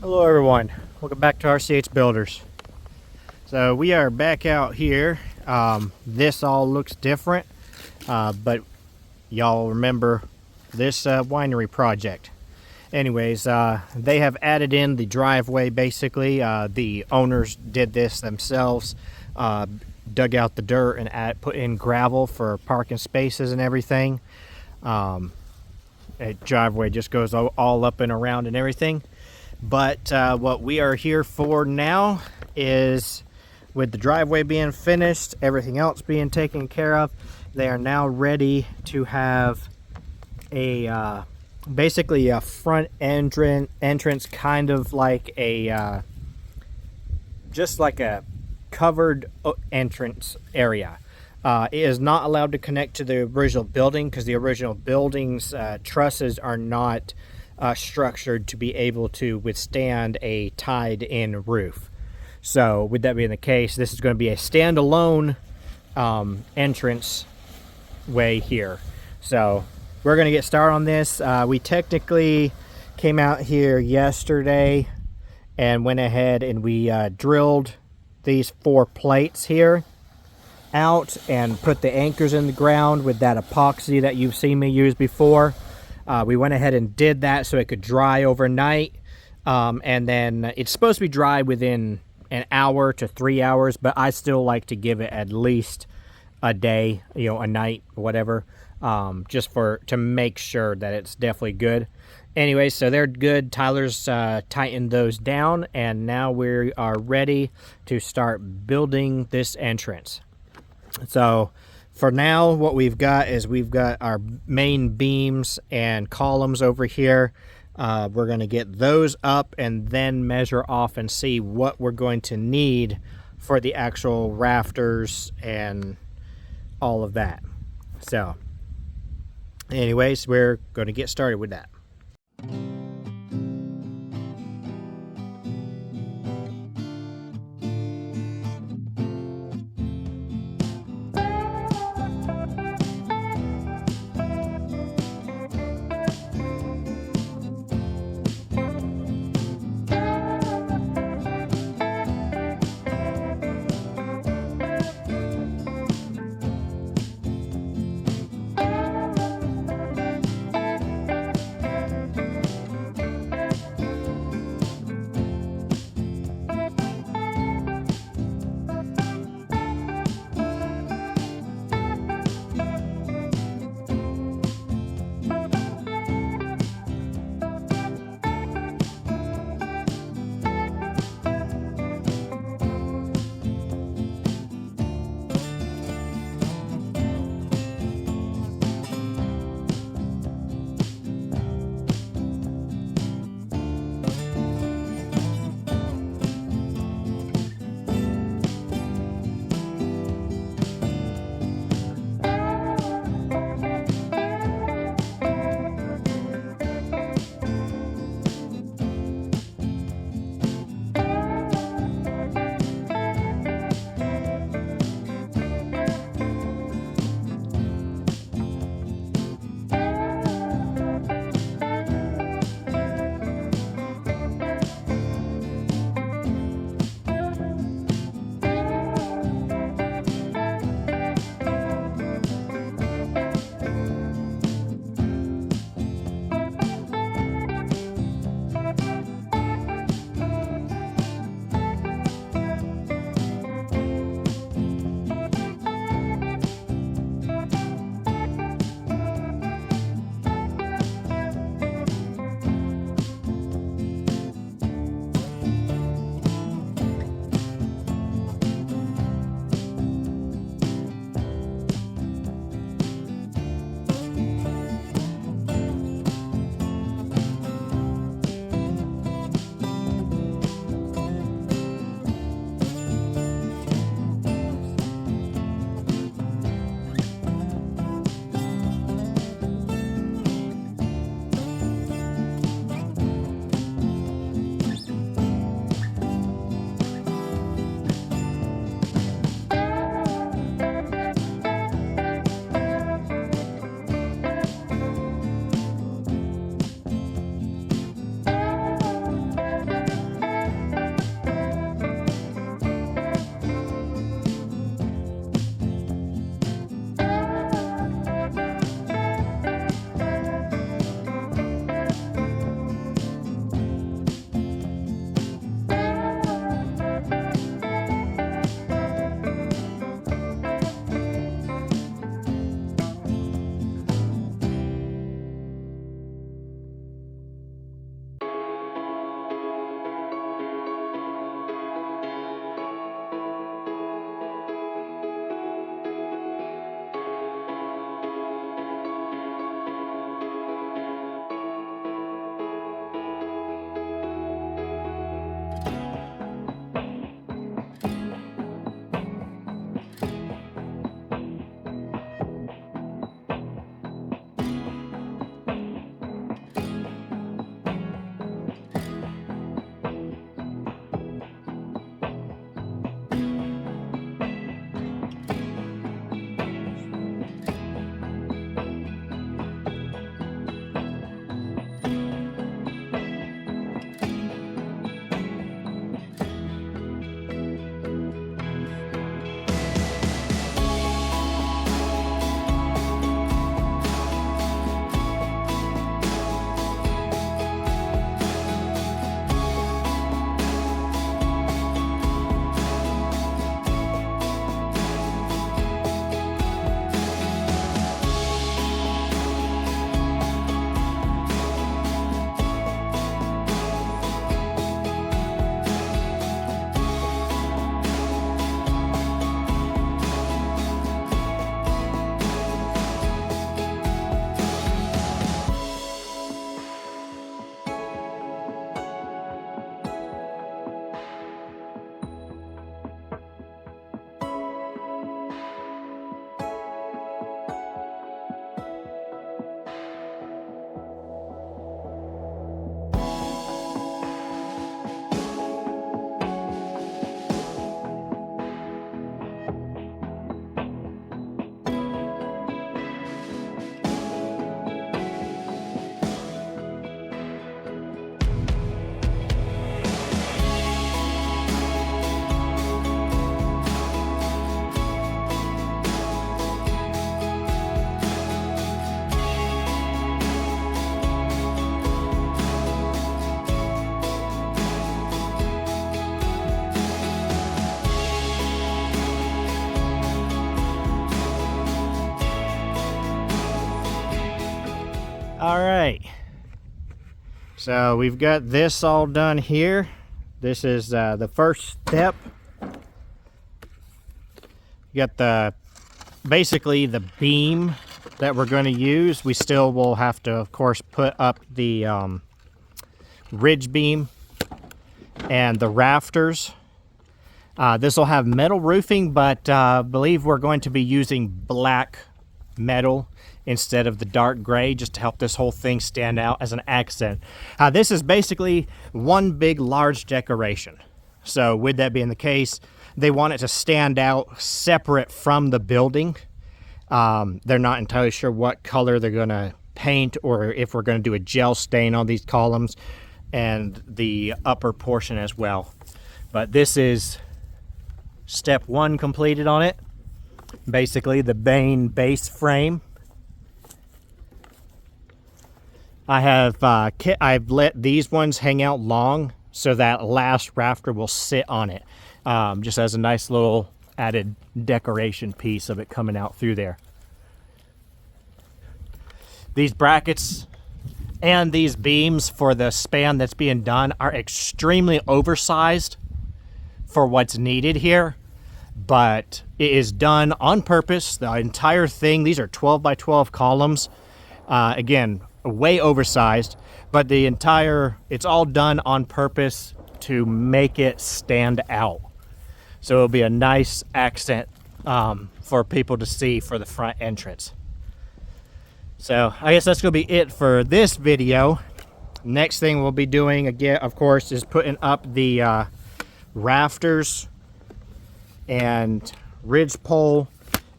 Hello everyone, welcome back to RCH Builders. So we are back out here. This all looks different, but y'all remember this winery project. Anyways, they have added in the driveway basically. The owners did this themselves, dug out the dirt and put in gravel for parking spaces and everything. A driveway just goes all up and around and everything. But what we are here for now is, with the driveway being finished, everything else being taken care of, they are now ready to have a basically a front entrance, kind of like a just like a covered entrance area. It is not allowed to connect to the original building because the original building's trusses are not structured to be able to withstand a tied-in roof. So with that being the case, this is going to be a standalone entrance way here. So we're going to get started on this. We technically came out here yesterday and went ahead and we drilled these 4 plates here out and put the anchors in the ground with that epoxy that you've seen me use before. We went ahead and did that so it could dry overnight, and then it's supposed to be dry within an hour to 3 hours, but I still like to give it at least a day, a night, whatever, just to make sure that it's definitely good. Anyway, so they're good. Tyler's tightened those down, and now we are ready to start building this entrance. So for now, what we've got is we've got our main beams and columns over here. We're going to get those up and then measure off and see what we're going to need for the actual rafters and all of that. So anyways, we're going to get started with that. All right. So we've got this all done here. This is the first step. You got basically the beam that we're going to use. We still will have to, of course, put up the ridge beam and the rafters. This will have metal roofing, but I believe we're going to be using black metal instead of the dark gray, just to help this whole thing stand out as an accent. This is basically one big large decoration. So with that being the case, they want it to stand out separate from the building. They're not entirely sure what color they're going to paint, or if we're going to do a gel stain on these columns and the upper portion as well. But this is step one completed on it. Basically the main base frame. I've let these ones hang out long so that last rafter will sit on it, just as a nice little added decoration piece of it coming out through there. These brackets and these beams for the span that's being done are extremely oversized for what's needed here, but it is done on purpose. The entire thing, these are 12 by 12 columns. Again, way oversized, but it's all done on purpose to make it stand out. So it'll be a nice accent for people to see for the front entrance. So I guess that's gonna be it for this video. Next thing we'll be doing, again, of course, is putting up the rafters and ridge pole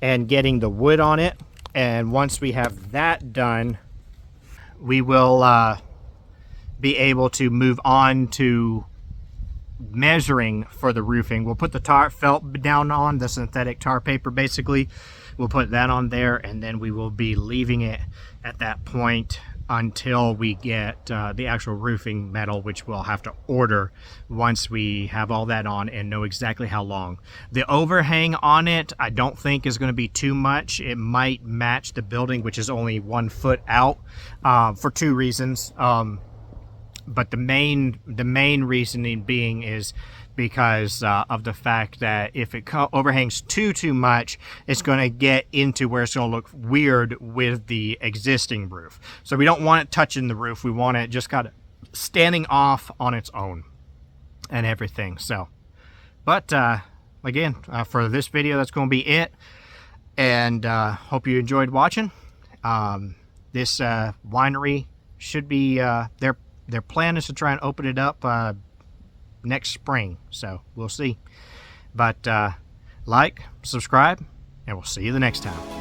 and getting the wood on it. And once we have that done, we will be able to move on to measuring for the roofing. We'll put the tar felt down on, the synthetic tar paper basically. We'll put that on there, and then we will be leaving it at that point until we get the actual roofing metal, which we'll have to order once we have all that on and know exactly how long. The overhang on it, I don't think is going to be too much. It might match the building, which is only 1 foot out, for two reasons. But the main reasoning being is because of the fact that if it overhangs too much, it's going to get into where it's going to look weird with the existing roof. So we don't want it touching the roof. We want it just kind of standing off on its own and everything. So, but again, for this video, that's going to be it. And hope you enjoyed watching. This winery should be their plan is to try and open it up next spring, so we'll see. But like, subscribe, and we'll see you the next time.